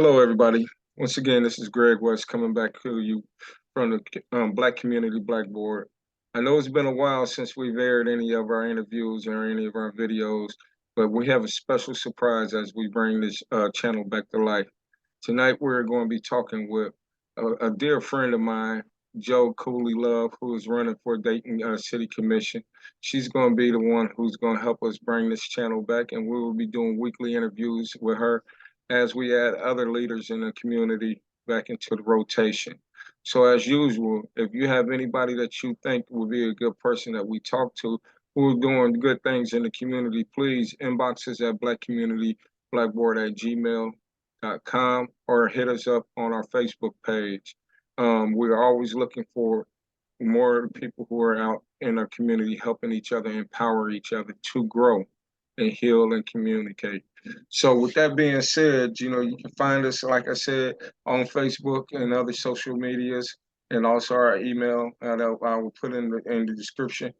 Hello, everybody. Once again, this is Greg West coming back to you from the Black Community Blackboard. I know it's been a while since we've aired any of our interviews or any of our videos, but we have a special surprise as we bring this channel back to life. Tonight, we're going to be talking with a dear friend of mine, Jo Cooley-Love, who is running for Dayton City Commission. She's going to be the one who's going to help us bring this channel back, and we will be doing weekly interviews with her as we add other leaders in the community back into the rotation. So as usual, if you have anybody that you think would be a good person that we talk to who are doing good things in the community, please inbox us at blackcommunityblackboard@gmail.com or hit us up on our Facebook page. We are always looking for more people who are out in our community helping each other, empower each other to grow and heal and communicate. So with that being said, you can find us, like I said, on Facebook and other social medias, and also our email that I will put in the description.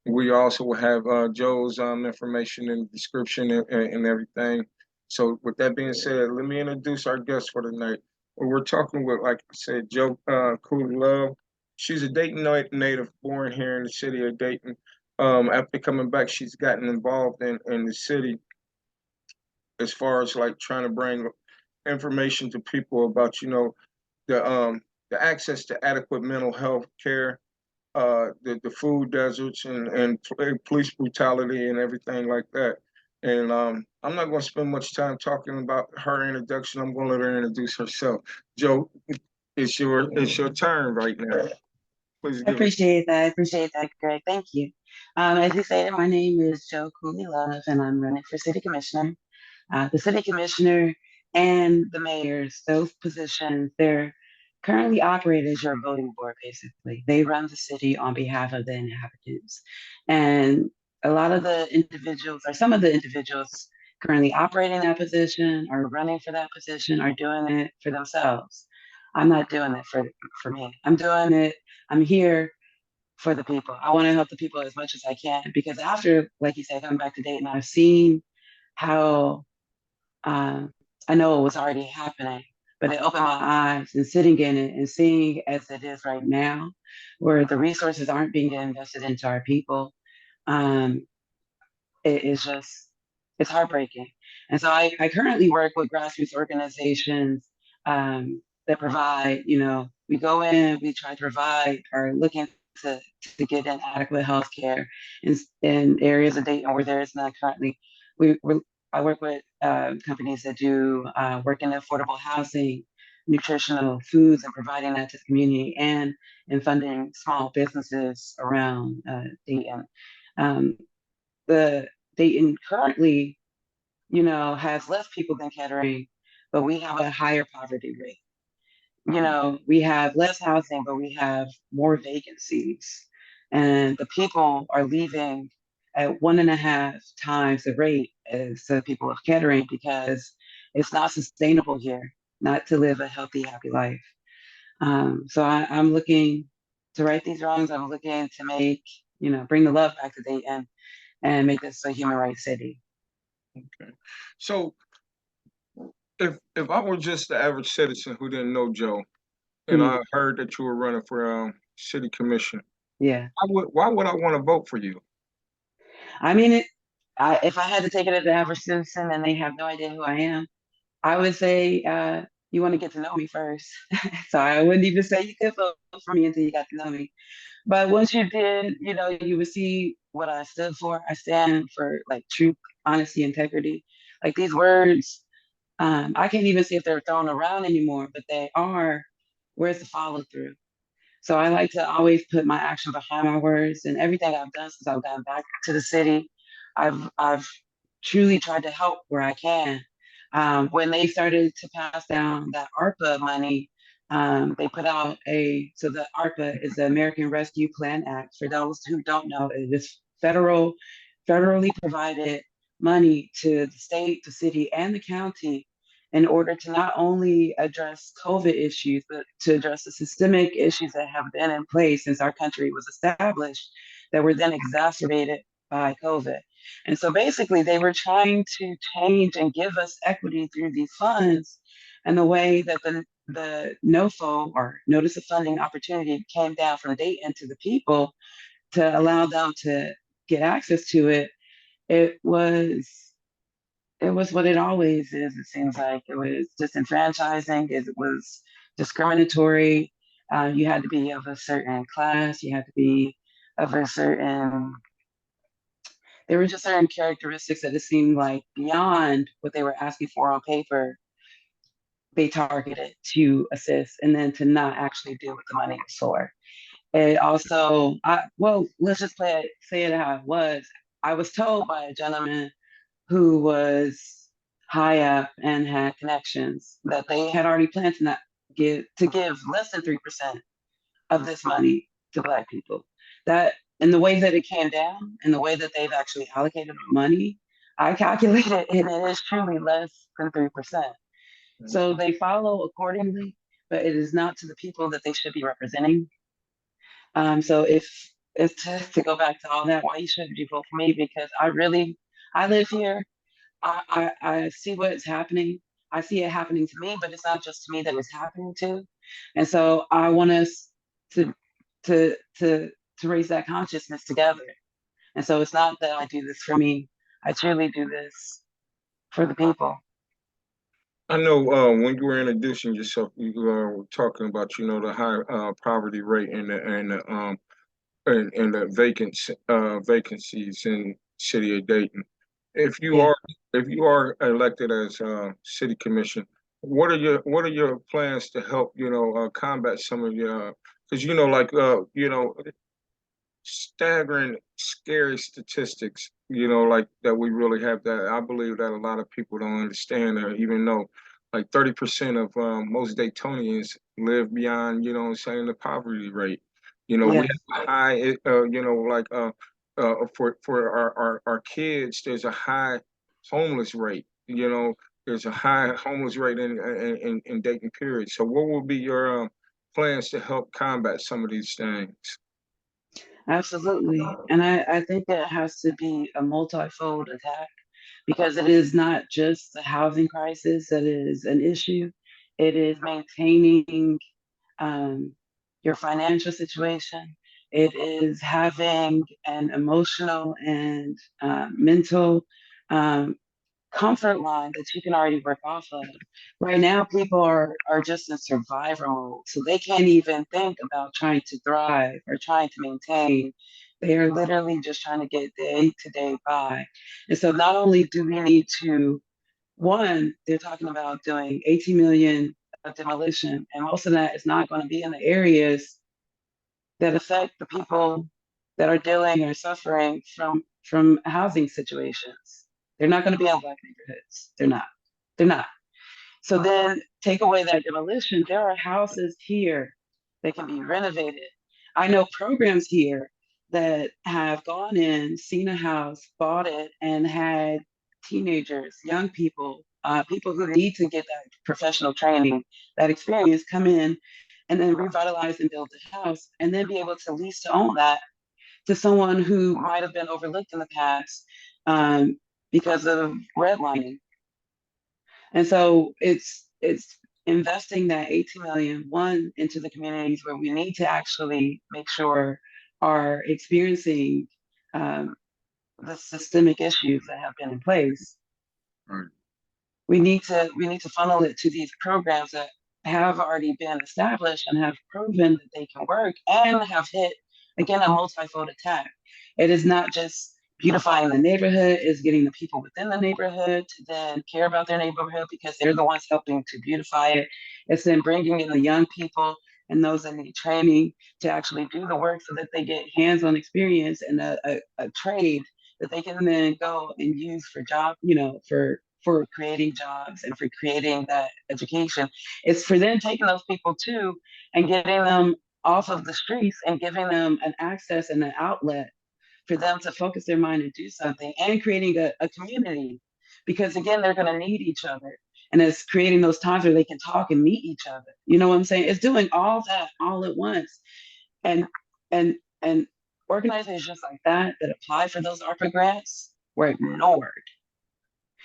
We also will have Joe's information in the description and everything. So with that being said, let me introduce our guest for tonight. We're talking with, like I said, Jo Cooley-Love. She's a Dayton native, born here in the city of Dayton. After coming back, she's gotten involved in the city as far as like trying to bring information to people about the access to adequate mental health care, the food deserts and police brutality and everything like that. And I'm not going to spend much time talking about her introduction. I'm going to let her introduce herself. Jo, it's your turn right now. Please I give it. appreciate that. I appreciate that, Greg. Thank you. As you stated, my name is Jo Cooley-Love, and I'm running for City Commissioner. The City Commissioner and the mayors, those positions, they're currently operated as your voting board, basically. They run the city on behalf of the inhabitants. And a lot of the individuals, or some of the individuals currently operating that position or running for that position, are doing it for themselves. I'm not doing it for me. I'm here for the people. I want to help the people as much as I can because after, like you said, coming back to Dayton, I've seen how uh, I know it was already happening, but it opened my eyes and sitting in it and seeing as it is right now, where the resources aren't being invested into our people. Um, it is just, it's heartbreaking. And so I currently work with grassroots organizations that provide, we go in, we try to provide or looking to get in adequate health care in areas of Dayton where there is not currently. We, we're, I work with companies that do work in affordable housing, nutritional foods, and providing that to the community and funding small businesses around Dayton. Um, the Dayton currently, has less people than Kettering, but we have a higher poverty rate. We have less housing, but we have more vacancies. And the people are leaving at 1.5 times the rate as the people of Kettering because it's not sustainable here not to live a healthy, happy life. I'm looking to right these wrongs. I'm looking to make, bring the love back to Dayton and make this a human rights city. Okay. So if I were just the average citizen who didn't know Joe, and Mm, I heard that you were running for city commission, yeah. why would I want to vote for you? I mean, if I had to take it as an average citizen and they have no idea who I am, I would say you want to get to know me first. So I wouldn't even say you could vote for me until you got to know me. But once you did, you would see what I stood for. I stand for like truth, honesty, integrity. Like these words, I can't even see if they're thrown around anymore, but they are. Where's the follow through? So I like to always put my action behind my words, and everything I've done since I've gotten back to the city, I've truly tried to help where I can. When they started to pass down that ARPA money, they put out so the ARPA is the American Rescue Plan Act. For those who don't know, it is federally provided money to the state, the city, and the county in order to not only address COVID issues, but to address the systemic issues that have been in place since our country was established that were then exacerbated by COVID. And so basically, they were trying to change and give us equity through these funds And the way that the NOFO, or Notice of Funding Opportunity, came down from Dayton to the people to allow them to get access to it, it was it was what it always is. It seems like it was disenfranchising. It was discriminatory. You had to be of a certain class. You had to be of a certain. There were just certain characteristics that it seemed like beyond what they were asking for on paper, they targeted to assist, and then to not actually do what the money was for. It also, well, let's just say it how it was. I was told by a gentleman who was high up and had connections that they had already planned to not give less than 3% of this money to Black people. That, and the way that it came down and the way that they've actually allocated the money, I calculated, and it is truly less than 3%. So they follow accordingly, but it is not to the people that they should be representing. So if to go back to all that, why you shouldn't you vote for me? Because I live here. I see what's happening. I see it happening to me, but it's not just to me that it's happening to. And so I want us to to to to raise that consciousness together. And so it's not that I do this for me. I truly do this for the people. I know when you were introducing yourself, you were talking about, the high poverty rate and the vacancies in city of Dayton. If you Yeah. are if you are elected as city commissioner, what are your plans to help combat some of your because like staggering, scary statistics, like that we really have that. I believe that a lot of people don't understand that, even though like 30% of most Daytonians live beyond, what I'm saying, the poverty rate. We Yes. have a high, like for our kids, there's a high homeless rate. There's a high homeless rate in Dayton period. So what will be your plans to help combat some of these things? Absolutely. And I think it has to be a multifold attack, because it is not just the housing crisis that is an issue. It is maintaining um, your financial situation. It is having an emotional and mental um, comfort line that you can already work off of. Right now, people are just in survival mode, so they can't even think about trying to thrive or trying to maintain. They are literally just trying to get day to day by. And so, not only do we need to, one, they're talking about doing 18 million of demolition, and most of that is not going to be in the areas that affect the people that are dealing or suffering from housing situations. They're not going to be in Black neighborhoods. They're not. They're not. So then take away that demolition. There are houses here that can be renovated. I know programs here that have gone in, seen a house, bought it, and had teenagers, young people, people who need to get that professional training, that experience, come in and then revitalize and build the house, and then be able to lease to own that to someone who might have been overlooked in the past um, because of redlining. And so it's investing that 18 million one into the communities where we need to actually make sure are experiencing um, the systemic issues that have been in place. Right. We need to funnel it to these programs that have already been established and have proven that they can work and have hit, again, a multifold attack. It is not just beautifying the neighborhood, it's getting the people within the neighborhood to then care about their neighborhood because they're the ones helping to beautify it. It's then bringing in the young people and those that need training to actually do the work so that they get hands-on experience and a trade that they can then go and use for job, for creating jobs and for creating that education. It's for then taking those people too and getting them off of the streets and giving them an access and an outlet for them to focus their mind and do something, and creating a community, because again, they're going to need each other. And it's creating those times where they can talk and meet each other. You know what I'm saying? It's doing all that all at once. And and and organizations like that apply for those ARPA grants were ignored.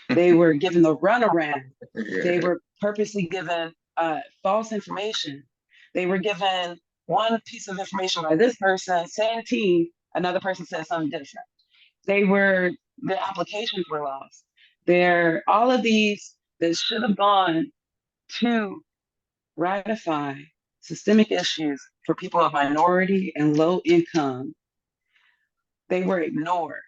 They were given the runaround. They Yeah. were purposely given false information. They were given one piece of information by this person, same team, another person said something different. Their applications were lost. All of these that should have gone to ratify systemic issues for people of minority and low income, they were ignored.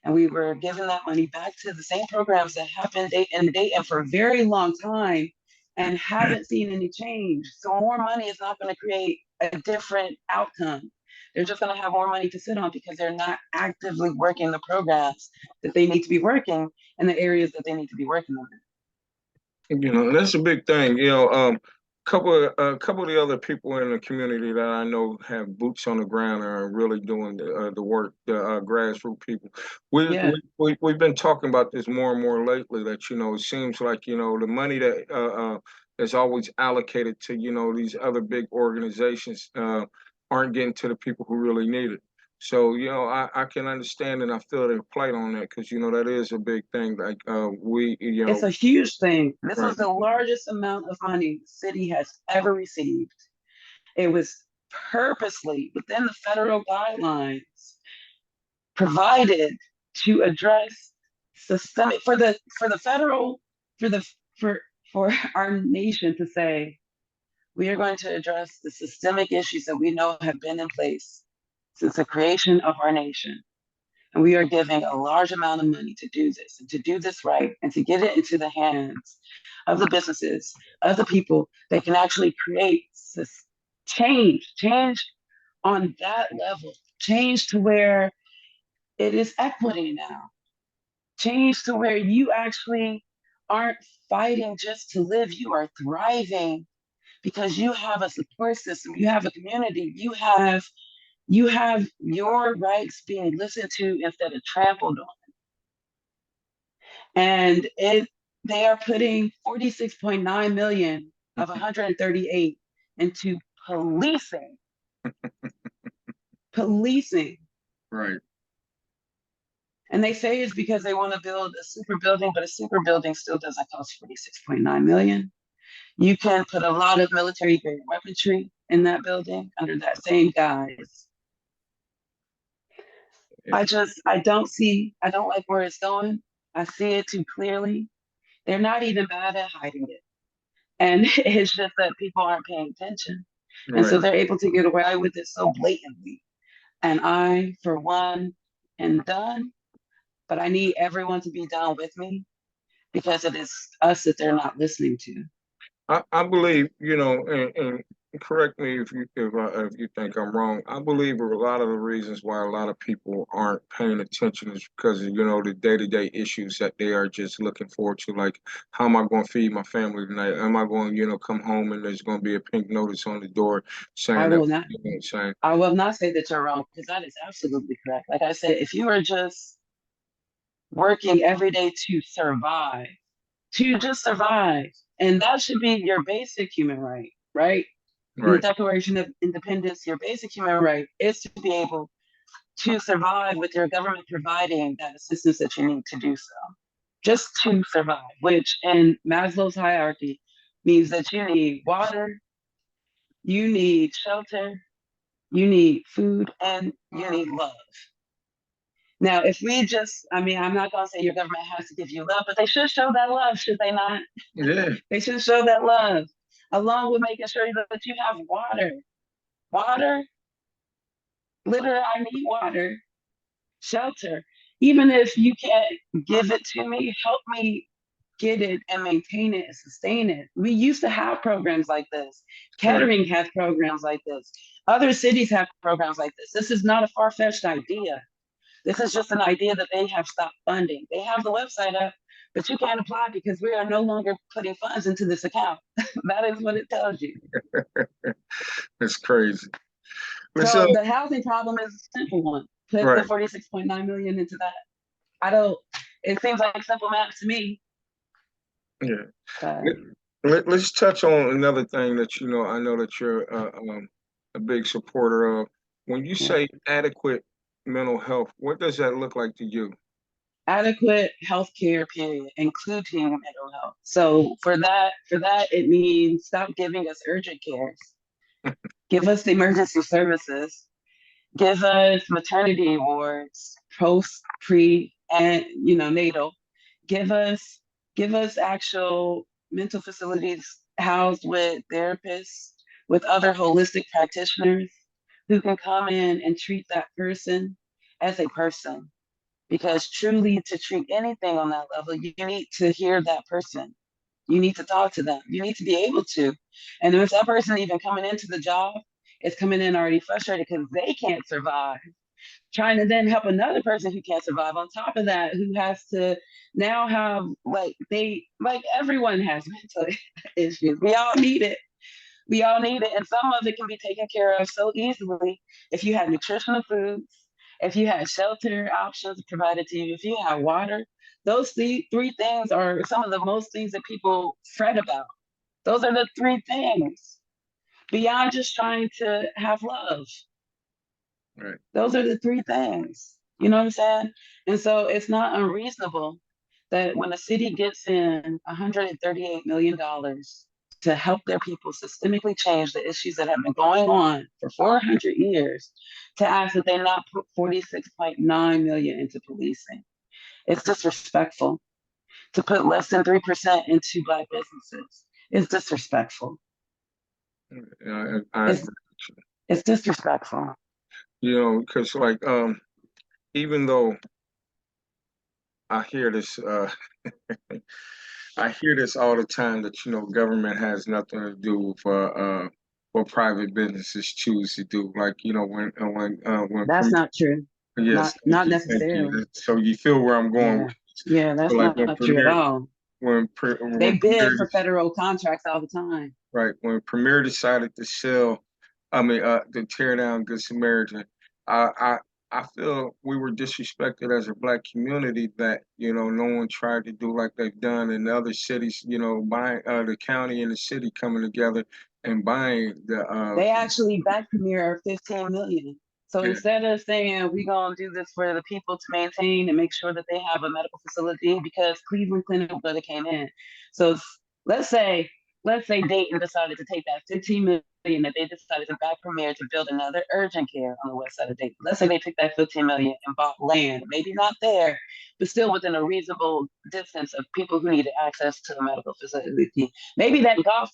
And we were giving that money back to the same programs that happened in Dayton for a very long time and haven't seen any change. So more money is not going to create a different outcome. They're just going to have more money to sit on because they're not actively working the programs that they need to be working in the areas that they need to be working on. That's a big thing. A couple of the other people in the community that I know have boots on the ground and are really doing the work, the grassroots people. Yeah, We've been talking about this more and more lately. That it seems like the money that is always allocated to these other big organizations aren't getting to the people who really need it. So, I can understand and I feel their plight on that because, that is a big thing. Like, it's a huge thing. This right, is the largest amount of money the city has ever received. It was purposely within the federal guidelines provided to address systemic for the federal for the for our nation to say we are going to address the systemic issues that we know have been in place since the creation of our nation. And we are giving a large amount of money to do this and to do this right and to get it into the hands of the businesses, of the people that can actually create this change on that level, change to where it is equity now, change to where you actually aren't fighting just to live, you are thriving because you have a support system, you have a community, you have your rights being listened to instead of trampled on. And they are putting 46.9 million of 138 into policing. Policing. right. And they say it's because they want to build a super building, but a super building still doesn't cost 46.9 million. You can put a lot of military grade weaponry in that building under that same guise. I don't like where it's going. I see it too clearly. They're not even bad at hiding it. And it's just that people aren't paying attention. And so Right. they're able to get away with it so blatantly. And I, for one, am done, but I need everyone to be done with me because it is us that they're not listening to. I believe, and correct me if you think I'm wrong. I believe a lot of the reasons why a lot of people aren't paying attention is because of, the day-to-day issues that they are just looking forward to. Like, how am I going to feed my family tonight? Am I going, come home and there's going to be a pink notice on the door I saying that, will not saying, I will not say that you're wrong because that is absolutely correct. Like I said, if you are just working every day to just survive, and that should be your basic human right, right? In the right, Declaration of Independence, your basic human right is to be able to survive with your government providing that assistance that you need to do so. Just to survive, which in Maslow's hierarchy means that you need water, you need shelter, you need food, and you need love. Now, if we just, I mean, I'm not going to say your government has to give you love, but they should show that love, should they not? yeah, They should show that love, along with making sure that you have water. Water, literally, I need water, shelter. Even if you can't give it to me, help me get it and maintain it and sustain it. We used to have programs like this. right. Kettering has programs like this. Other cities have programs like this. This is not a far fetched idea. This is just an idea that they have stopped funding. They have the website up, but you can't apply because we are no longer putting funds into this account. That is what it tells you. It's crazy. Let's, So the housing problem is a simple one. Put the right, 46.9 million into that. I don't, it seems like simple math to me. yeah. But Let's touch on another thing that I know that you're a big supporter of. When you yeah, say adequate mental health, what does that look like to you? Adequate health care, period, including mental health. So for that, it means stop giving us urgent cares. Give us the emergency services. Give us maternity wards, post, pre, and natal. Give us give us actual mental facilities housed with therapists, with other holistic practitioners who can come in and treat that person as a person. Because truly, to treat anything on that level, you need to hear that person. You need to talk to them. You need to be able to. And if that person even coming into the job is coming in already frustrated because they can't survive, trying to then help another person who can't survive on top of that, who has to now have like everyone has mental issues. We all need it. We all need it. And some of it can be taken care of so easily if you have nutritional foods, if you have shelter options provided to you, if you have water. Those three things are some of the most things that people fret about. Those are the three things beyond just trying to have love. Right. Those are the three things. You know what I'm saying? And so it's not unreasonable that when a city gets in $138 million to help their people systemically change the issues that have been going on for 400 years, to ask that they not put 46.9 million into policing. It's disrespectful. To put less than 3% into Black businesses is disrespectful. I It's, it's disrespectful. because like even though I hear this I hear this all the time that government has nothing to do with what private businesses choose to do. Like when That's not true. yes, Not thank you. necessarily. So you feel where I'm going Yeah. with this. Yeah, So that's like not true at all. They when bid Premier for federal contracts all the time. right when Premier decided to sell, I mean to tear down Good Samaritan, I I I feel we were disrespected as a Black community that no one tried to do like they've done in other cities. Buying the county and the city coming together and buying the They actually backed Premier 15 million. So yeah. instead of saying we're gonna do this for the people to maintain and make sure that they have a medical facility, because Cleveland Clinic would have came in. So let's say let's say Dayton decided to take that 15 million that they decided to back Premier to build another urgent care on the west side of Dayton. Let's say they took that 15 million and bought land, maybe not there, but still within a reasonable distance of people who needed access to a medical facility. Maybe that golf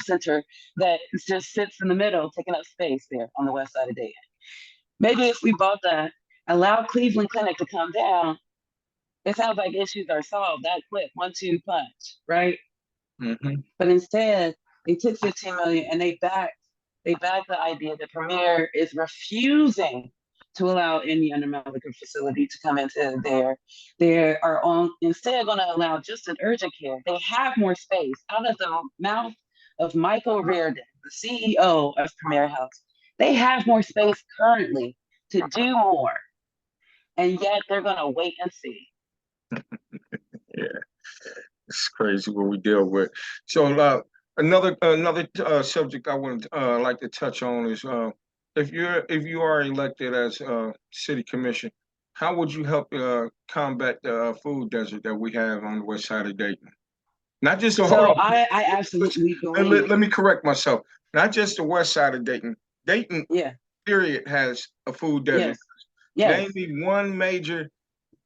center that just sits in the middle, taking up space there on the west side of Dayton. Maybe if we bought that, allow Cleveland Clinic to come down, it sounds like issues are solved that quick, 1-2 punch, right? Hmm. But instead, they took 15 million and they backed the idea that Premier is refusing to allow any other medical facility to come into there. They are on instead going to allow just an urgent care. They have more space out of the mouth of Michael Reardon, the CEO of Premier Health. They have more space currently to do more, and yet they're going to wait and see. Yeah, it's crazy what we deal with. So another subject I would like to touch on is if you are elected as city commission, how would you help combat the food desert that we have on the west side of Dayton? Not just the So whole. I absolutely Let believe, me correct myself. Not just the west side of Dayton. Dayton, yeah, period, has a food desert. yes, yes, Name me one major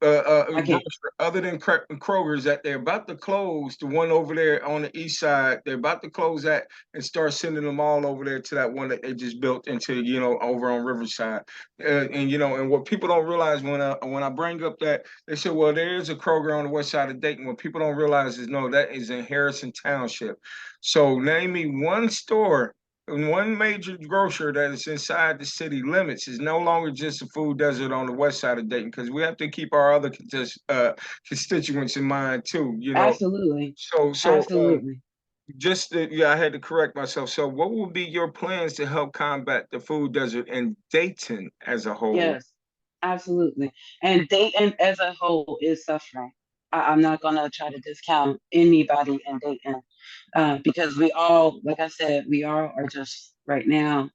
I can. grocery other than Kroger's that they're about to close. The one over there on the east side, they're about to close that and start sending them all over there to that one that they just built into over on Riverside. And and what people don't realize when I bring up that they say, well, there is a Kroger on the west side of Dayton. What people don't realize is no, that is in Harrison Township. So name me one store, one major grocer that is inside the city limits is no longer just a food desert on the west side of Dayton because we have to keep our other constituents in mind too. Absolutely. So Absolutely. yeah, I had to correct myself. So what will be your plans to help combat the food desert in Dayton as a whole? Yes, absolutely. And Dayton as a whole is suffering. I'm not going to try to discount anybody in Dayton because we all, like I said, we all are just right now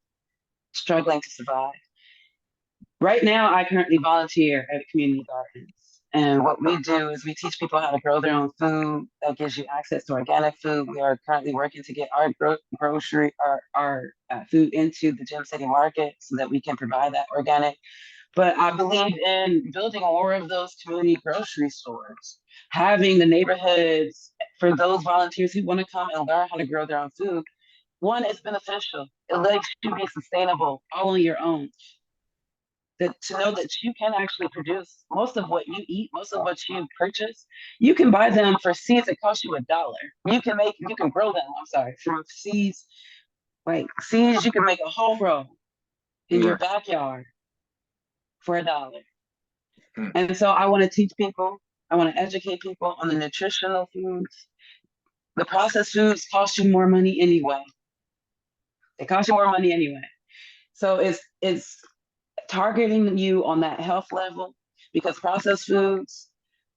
struggling to survive. Right now, I currently volunteer at community gardens. And what we do is we teach people how to grow their own food. That gives you access to organic food. We are currently working to get our grocery, our food into the Gem City market so that we can provide that organic. But I believe in building more of those community grocery stores, having the neighborhoods for those volunteers who want to come and learn how to grow their own food. One, it's beneficial. It lets you be sustainable all on your own. That to know that you can actually produce most of what you eat, most of what you purchase, you can buy them for seeds that cost you $1. You can grow them, I'm sorry, from seeds, like seeds, you can make a whole row in your Right. backyard for $1. Mm. And so I want to teach people, I want to educate people on the nutritional foods. The processed foods cost you more money anyway. They cost you more money anyway. So it's targeting you on that health level because processed foods,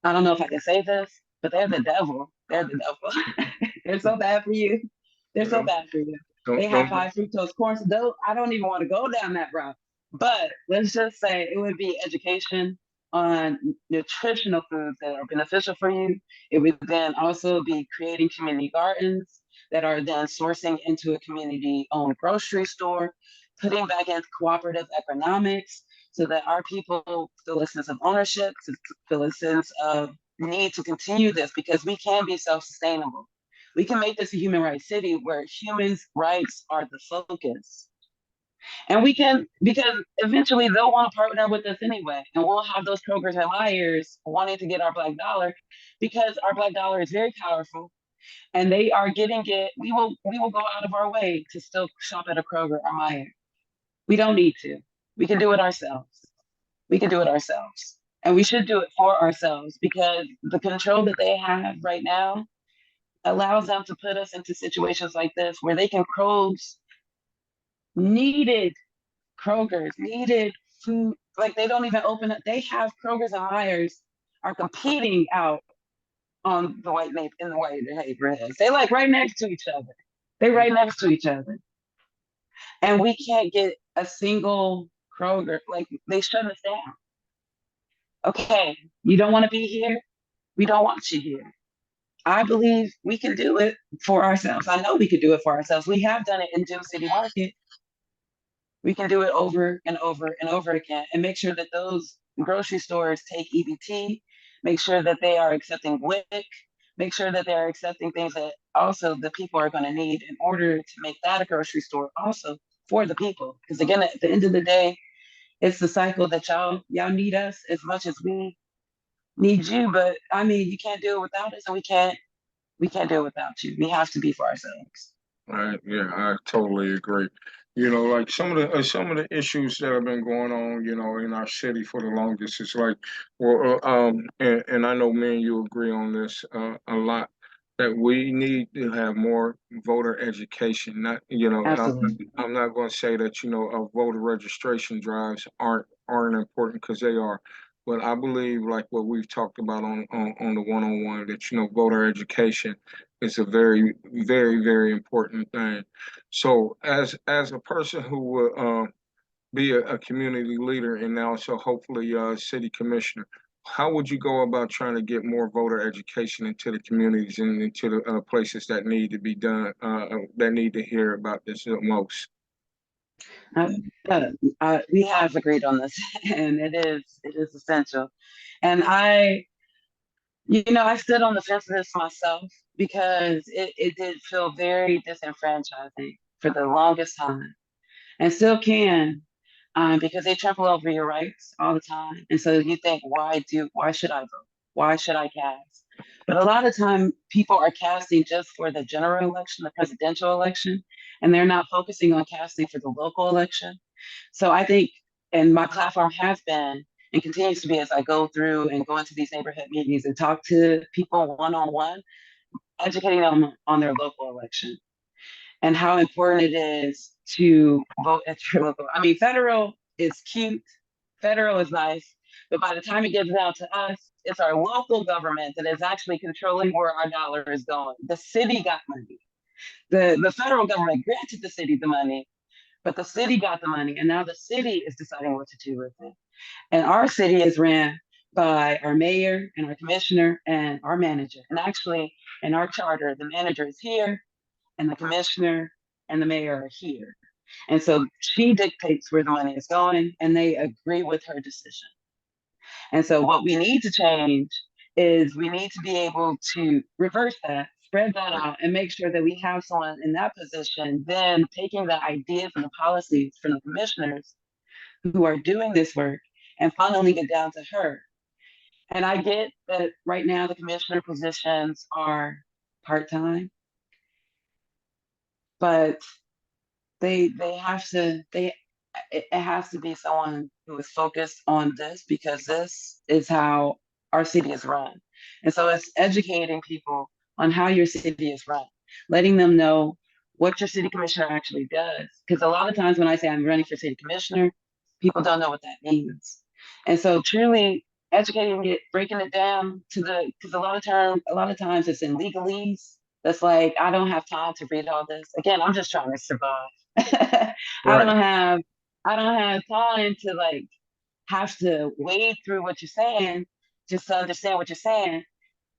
I don't know if I can say this, but they're the devil. They're the devil. They're so bad for you. They're so Well, bad for you. They have don't high fructose corn. So I don't even want to go down that route. But let's just say it would be education on nutritional foods that are beneficial for you. It would then also be creating community gardens that are then sourcing into a community owned grocery store, putting back in cooperative economics so that our people feel a sense of ownership, feel a sense of need to continue this because we can be self sustainable. We can make this a human rights city where humans' rights are the focus. And we can, because eventually they'll want to partner with us anyway. And we'll have those Krogers and liars wanting to get our black dollar because our black dollar is very powerful and they are getting it. We will go out of our way to still shop at a Kroger or Meyer. We don't need to. We can do it ourselves. We can do it ourselves. And we should do it for ourselves because the control that they have right now allows them to put us into situations like this where they can close needed Kroger's, needed food. Like they don't even open up. They have Kroger's and Myers are competing out on the white in the white neighborhoods. They like right next to each other. They right next to each other. And we can't get a single Kroger. Like they shut us down. Okay, you don't want to be here. We don't want you here. I believe we can do it for ourselves. I know we can do it for ourselves. We have done it in Gym City Market. We can do it over and over and over again and make sure that those grocery stores take EBT, make sure that they are accepting WIC, make sure that they're accepting things that also the people are going to need in order to make that a grocery store also for the people. Because again, at the end of the day, it's the cycle that y'all need us as much as we need you. But I mean, you can't do it without us, and we can't do it without you. We have to be for ourselves. Right. Yeah, I totally agree. Like some of the issues that have been going on, in our city for the longest is like, well, and I know me and you agree on this a lot that we need to have more voter education. Not, Absolutely. I'm not going to say that voter registration drives aren't important because they are. But I believe, like what we've talked about on the one-on-one, that voter education is a very, very, very important thing. So, as a person who will be a community leader and also hopefully a city commissioner, how would you go about trying to get more voter education into the communities and into the places that need to be done, that need to hear about this the most? Uh, we have agreed on this, and it is essential. And I stood on the fence of this myself because it did feel very disenfranchising for the longest time, and still can, because they trample over your rights all the time. And so you think, why should I vote? Why should I cast? But a lot of time, people are casting just for the general election, the presidential election, and they're not focusing on casting for the local election. So I think, and my platform has been and continues to be as I go through and go into these neighborhood meetings and talk to people one on one, educating them on their local election and how important it is to vote at your local. I mean, federal is cute, federal is nice, but by the time it gets down to us, it's our local government that is actually controlling where our dollar is going. The city got money. The federal government granted the city the money, but the city got the money, and now the city is deciding what to do with it. And our city is ran by our mayor and our commissioner and our manager. And actually, in our charter, the manager is here and the commissioner and the mayor are here. And so she dictates where the money is going and they agree with her decision. And so what we need to change is we need to be able to reverse that, spread that out, and make sure that we have someone in that position, then taking the ideas and the policies from the commissioners who are doing this work and funneling it down to her. And I get that right now the commissioner positions are part-time, but they have to it has to be someone who is focused on this because this is how our city is run. And so it's educating people on how your city is run, letting them know what your city commissioner actually does. Because a lot of times when I say I'm running for city commissioner, people don't know what that means. And so truly educating it, breaking it down to the because a lot of times it's in legalese. That's like I don't have time to read all this. Again, I'm just trying to survive. I Right. don't have I don't have time to like have to wade through what you're saying just to understand what you're saying.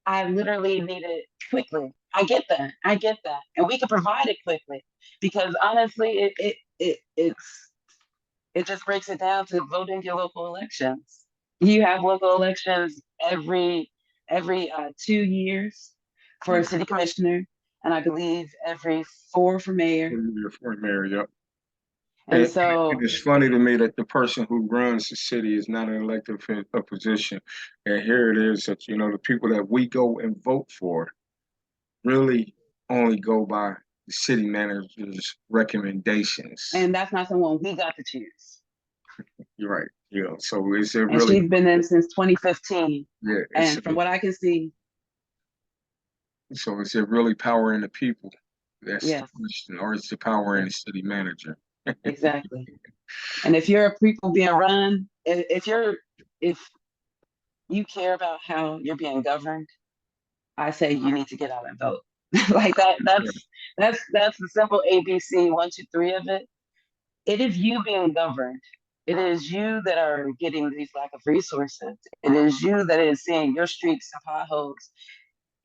I literally need it quickly. I get that. I get that. And we can provide it quickly because honestly it just breaks it down to voting your local elections. You have local elections every 2 years for a Mhm. city commissioner, and I believe every 4 for mayor. For mayor, yep. And And so it's funny to me that the person who runs the city is not an elected position. And here it is that, the people that we go and vote for really only go by the city manager's recommendations. and that's not someone we got to choose. You're right. So is it And really, she's been in since 2015. yeah, And from what I can see, so is it really power in the people? That's the yes, question. Or is the power in yes, the city manager? exactly. And if you're a people being run, if you care about how you're being governed, I say you need to get out and vote. Like that. That's the simple ABC 1, 2, 3 of it. It is you being governed. It is you that are getting these lack of resources. It is you that is seeing your streets and potholes.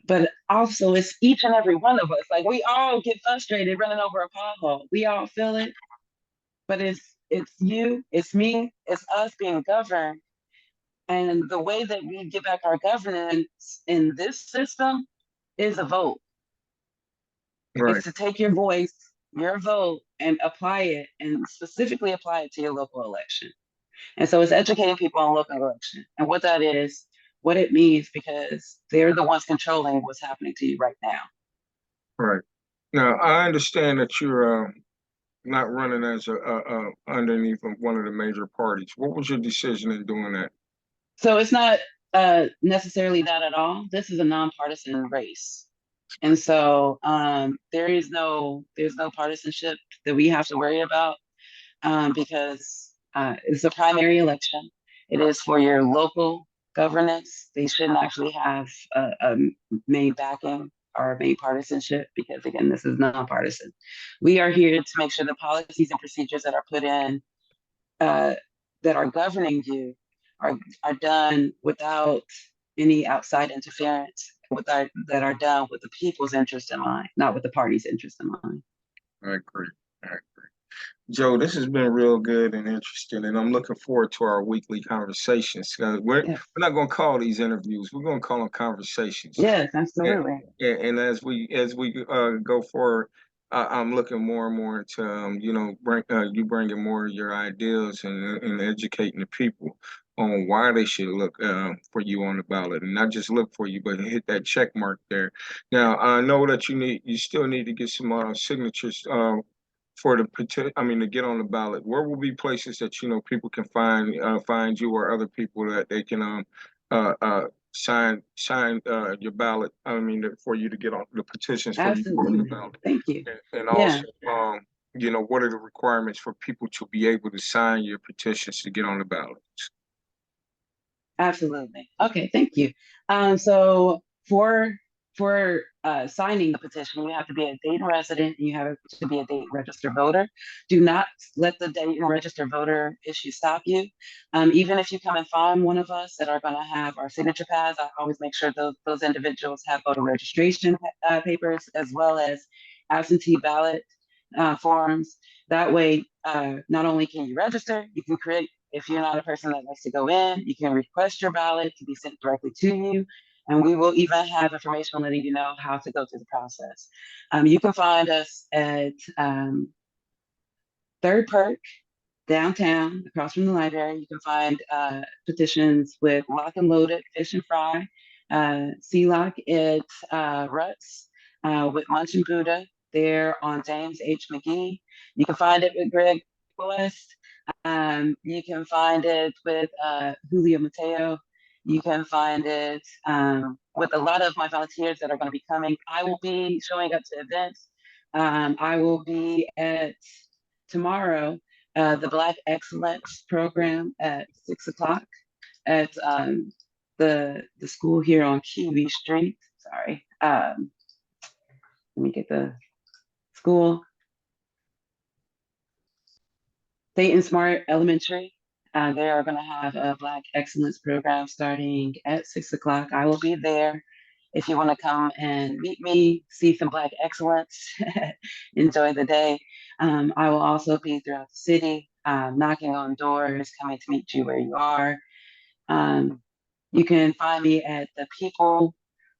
But also, it's each and every one of us. Like we all get frustrated running over a pothole. We all feel it, but it's you, it's me, it's us being governed. And the way that we get back our governance in this system is a vote. Right, It's to take your voice, your vote, and apply it, and specifically apply it to your local election. And so it's educating people on local election and what that is, what it means, because they're the ones controlling what's happening to you right now. right. Now, I understand that you're not running as underneath of one of the major parties. What was your decision in doing that? So it's not necessarily that at all. This is a nonpartisan race. And so there's no partisanship that we have to worry about because it's a primary election. It is for your local governance. They shouldn't actually have a main backing or main partisanship because, again, this is nonpartisan. We are here to make sure the policies and procedures that are put in uh, that are governing you are, are done without any outside interference, that are done with the people's interest in mind, not with the party's interest in mind. I agree. I agree. Joe, this has been real good and interesting, and I'm looking forward to our weekly conversations. Yes, We're not going to call these interviews; we're going to call them conversations. yes, And, absolutely. and as we go forward, I'm looking more and more into you bringing more of your ideas and educating the people on why they should look for you on the ballot, and not just look for you, but hit that check mark there. Now, I know that you still need to get some signatures for the to get on the ballot. Where will be places that people can find you or other people that they can uh, uh, sign your ballot. For you to get on the petitions for you to get on the Absolutely. ballot, Thank you. and Yeah, also what are the requirements for people to be able to sign your petitions to get on the ballot? absolutely. Okay, thank you. So for for signing the petition, you have to be a Dayton resident and you have to be a Dayton registered voter. Do not let the Dayton registered voter issue stop you. Even if you come and find one of us that are going to have our signature pads, I always make sure those individuals have voter registration papers as well as absentee ballot forms. That way, not only can you register, you can create, if you're not a person that likes to go in, you can request your ballot to be sent directly to you. And we will even have information letting you know how to go through the process. You can find us at Third Perk downtown, across from the library. You can find petitions with Lock and Loaded, Fish and Fry, Sea Lock at Ruts, with Munch and Buddha there on James H. McGee. You can find it with Greg West. You can find it with Julio Mateo. You can find it with a lot of my volunteers that are going to be coming. I will be showing up to events. I will be at tomorrow the Black Excellence Program at 6 o'clock at the school here on Kiwi Street. Sorry, let me get the school. Dayton Smart Elementary. They are going to have a Black Excellence Program starting at 6 o'clock. I will be there. If you want to come and meet me, see some Black excellence, enjoy the day. I will also be throughout the city, knocking on doors, coming to meet you where you are. You can find me at the People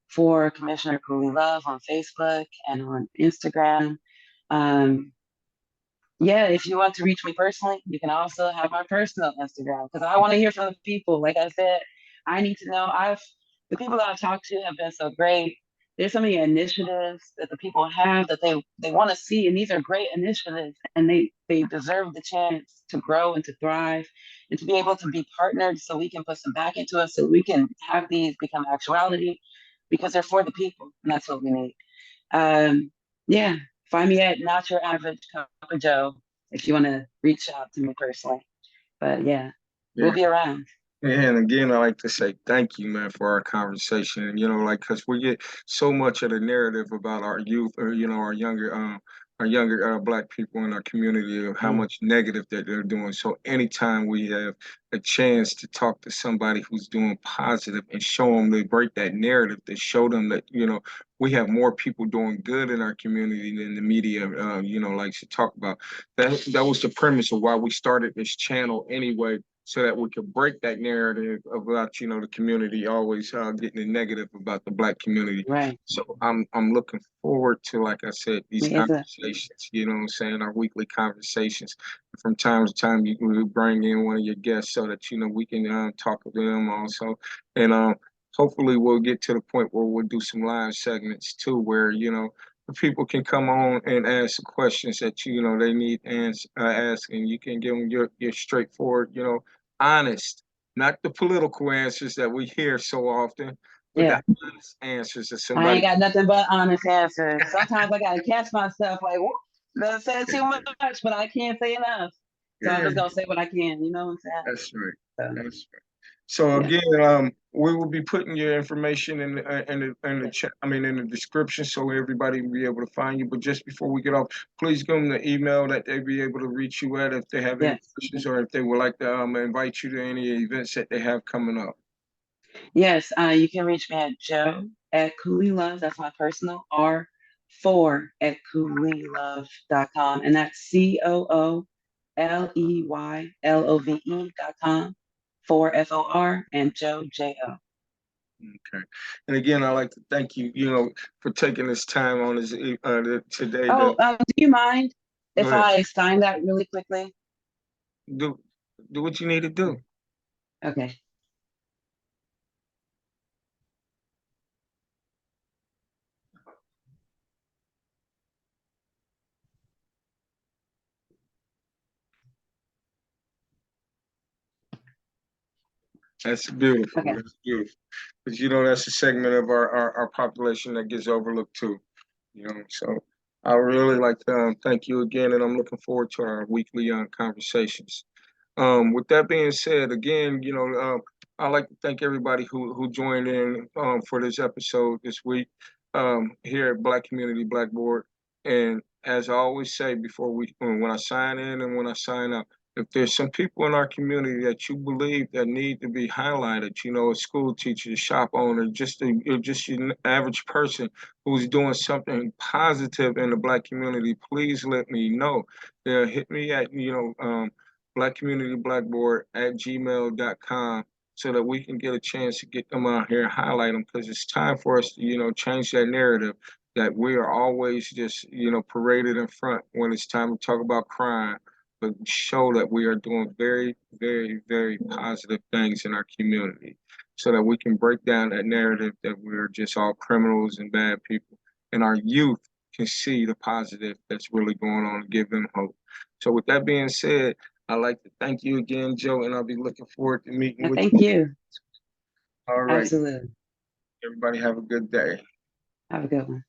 for Commissioner Cooley-Love on Facebook and on Instagram. Yeah, if you want to reach me personally, you can also have my personal Instagram because I want to hear from the people. Like I said, I need to know. The people that I've talked to have been so great. There's so many initiatives that the people have that they want to see, and these are great initiatives, and they deserve the chance to grow and to thrive, and to be able to be partnered so we can put some back into us, so we can have these become actuality, because they're for the people, and that's what we need. Yeah, find me at Not Your Average Cup of Joe if you want to reach out to me personally. But yeah, we'll Yeah. be around. And again, I like to say thank you, man, for our conversation. And like, because we get so much of the narrative about our youth, or our younger Black people in our community, of how Yeah, much negative that they're doing. So anytime we have a chance to talk to somebody who's doing positive and show them, they break that narrative, to show them that we have more people doing good in our community than the media, likes to talk about. That was the premise of why we started this channel anyway, so that we could break that narrative about the community always getting the negative about the Black community. right. So I'm looking forward to, like I said, these Me as a conversations. You know what I'm saying? Our weekly conversations. From time to time, you can bring in one of your guests so that we can talk to them also, and hopefully we'll get to the point where we'll do some live segments too, where the people can come on and ask questions that they need ask, and you can give them your straightforward, honest, not the political answers that we hear so often, but the yeah. honest answers that I ain't somebody. got nothing but honest answers. Sometimes I gotta catch myself like, whoop, that said too much, but I can't say enough. So I'm Yeah, just gonna say what I can. You know what I'm that's right. saying? That's right. So So again, we will be putting your information in the chat. I mean, in the description, so everybody will be able to find you. But just before we get off, please give them the email that they be able to reach you at if they have any yes, questions, or if they would like to invite you to any events that they have coming up. yes. You can reach me at Joe at Cooley-Love. That's my personal, or 4@CooleyLove.com, and that's CooleyLove.com. 4 FOR and Joe JO. Okay. And again, I'd like to thank you, for taking this time on this today to Oh, do you mind go if ahead, I sign that really quickly? do do what you need to do. Okay. That's beautiful. Okay. That's beautiful. Because that's a segment of our population that gets overlooked too. So I really like to thank you again, and I'm looking forward to our weekly conversations. With that being said, again, I'd like to thank everybody who joined in for this episode this week. here at Black Community Blackboard. And as I always say before when I sign in and when I sign up, if there's some people in our community that you believe that need to be highlighted, you know, a school teacher, a shop owner, just your average person who's doing something positive in the Black community, please let me know. Yeah, hit me at, Black Community Blackboard at gmail.com so that we can get a chance to get them out here and highlight them, because it's time for us to, change that narrative that we are always just, paraded in front when it's time to talk about crime, but show that we are doing very, very, very positive things in our community so that we can break down that narrative that we're just all criminals and bad people. And our youth can see the positive that's really going on and give them hope. So with that being said, I'd like to thank you again, Joe, and I'll be looking forward to meeting with Thank you. you. All right. Absolutely. Everybody have a good day. Have a good one.